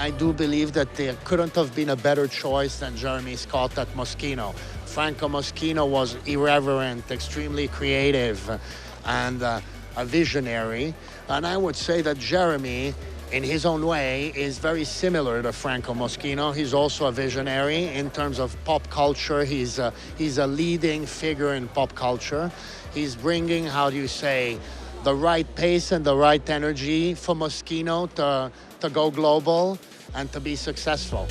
I do believe that there couldn't have been a better choice than Jeremy Scott at Moschino. Franco Moschino was irreverent, extremely creative, and a visionary. And I would say that Jeremy, in his own way, is very similar to Franco Moschino. He's also a visionary in terms of pop culture. He's a leading figure in pop culture. He's bringing, how do you say, the right pace and the right energy for Moschino to go global and to be successful.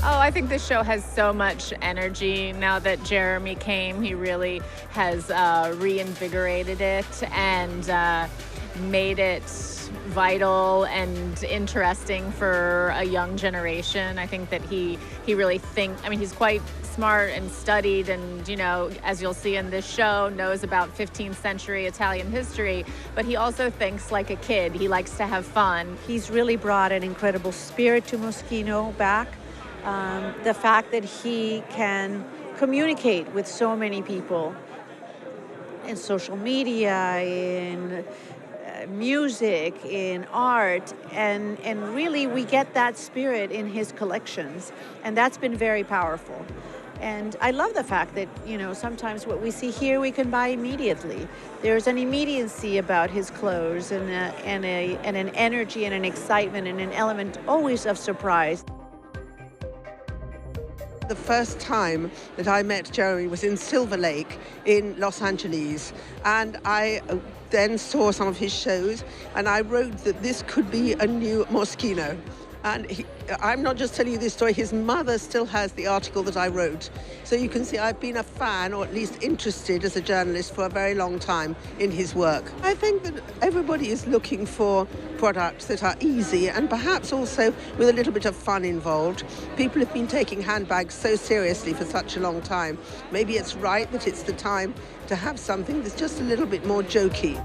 Oh, I think this show has so much energy. Now that Jeremy came, he really has reinvigorated it and made it vital and interesting for a young generation. I think that he really he's quite smart and studied and, you know, as you'll see in this show, knows about 15th century Italian history, but he also thinks like a kid. He likes to have fun. He's really brought an incredible spirit to Moschino back. The fact that he can communicate with so many people in social media, in music, in art, and really we get that spirit in his collections, and that's been very powerful. And I love the fact that, you know, sometimes what we see here we can buy immediately. There's an immediacy about his clothes and an energy and an excitement and an element always of surprise. The first time that I met Jeremy was in Silver Lake in Los Angeles, and I then saw some of his shows, and I wrote that this could be a new Moschino. And I'm not just telling you this story, his mother still has the article that I wrote. So you can see I've been a fan, or at least interested as a journalist, for a very long time in his work. I think that everybody is looking for products that are easy and perhaps also with a little bit of fun involved. People have been taking handbags so seriously for such a long time. Maybe it's right that it's the time to have something that's just a little bit more jokey.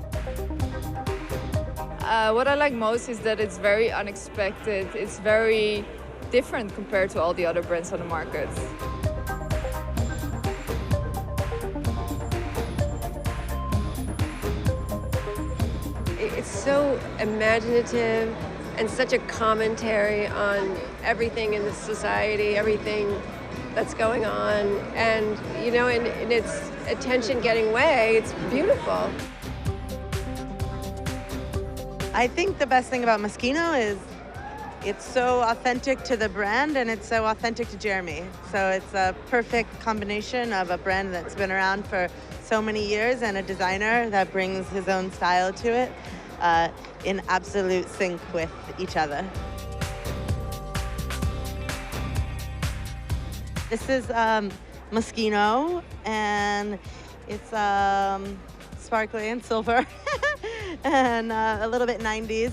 What I like most is that it's very unexpected. It's very different compared to all the other brands on the market. It's so imaginative and such a commentary on everything in the society, everything that's going on. And, you know, in its attention-getting way, it's beautiful. I think the best thing about Moschino is it's so authentic to the brand and it's so authentic to Jeremy. So it's a perfect combination of a brand that's been around for so many years and a designer that brings his own style to it in absolute sync with each other. This is Moschino, and it's sparkly and silver. And a little bit 90s.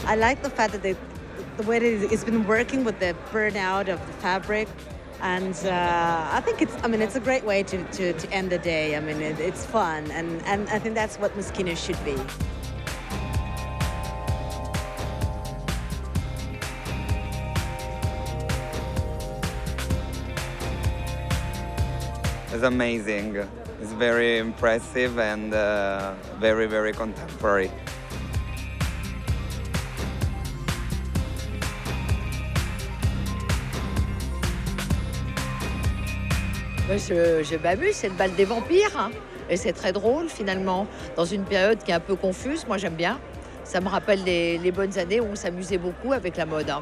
I like the fact that the way that it's been working with the burnout of the fabric, and I think it's a great way to end the day. I mean, it's fun, and I think that's what Moschino should be. It's amazing. It's very impressive and very, very contemporary. Je m'amuse, c'est le bal des vampires. Hein. Et c'est très drôle finalement, dans une période qui est un peu confuse. Moi j'aime bien. Ça me rappelle les bonnes années où on s'amusait beaucoup avec la mode. Hein.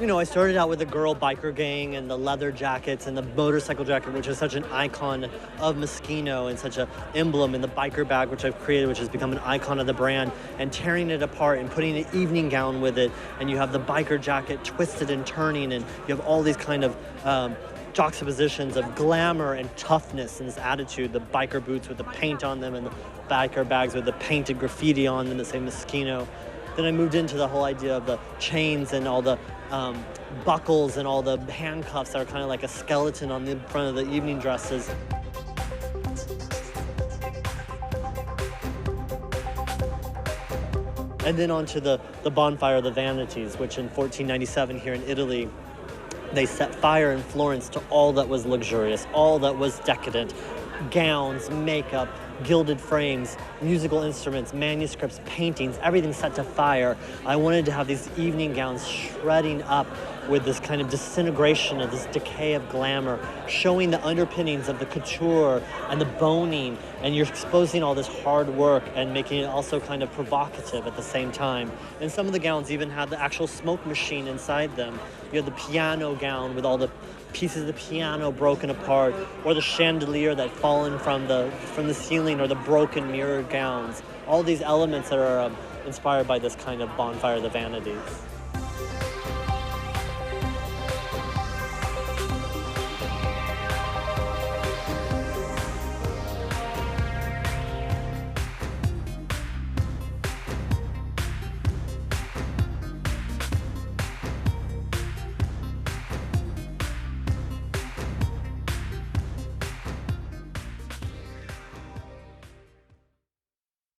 You know, I started out with the girl biker gang and the leather jackets and the motorcycle jacket, which is such an icon of Moschino and such an emblem, and the biker bag, which I've created, which has become an icon of the brand, and tearing it apart and putting an evening gown with it. And you have the biker jacket twisted and turning, and you have all these kind of juxtapositions of glamour and toughness and this attitude, the biker boots with the paint on them and the biker bags with the painted graffiti on them that say Moschino. Then I moved into the whole idea of the chains and all the buckles and all the handcuffs that are kind of like a skeleton on the front of the evening dresses. And then onto the bonfire of the vanities, which in 1497 here in Italy, they set fire in Florence to all that was luxurious, all that was decadent. Gowns, makeup, gilded frames, musical instruments, manuscripts, paintings, everything set to fire. I wanted to have these evening gowns shredding up with this kind of disintegration of this decay of glamour, showing the underpinnings of the couture and the boning, and you're exposing all this hard work and making it also kind of provocative at the same time. And some of the gowns even had the actual smoke machine inside them. You had the piano gown with all the pieces of the piano broken apart, or the chandelier that fallen from the ceiling, or the broken mirror gowns. All these elements that are inspired by this kind of bonfire of the vanities.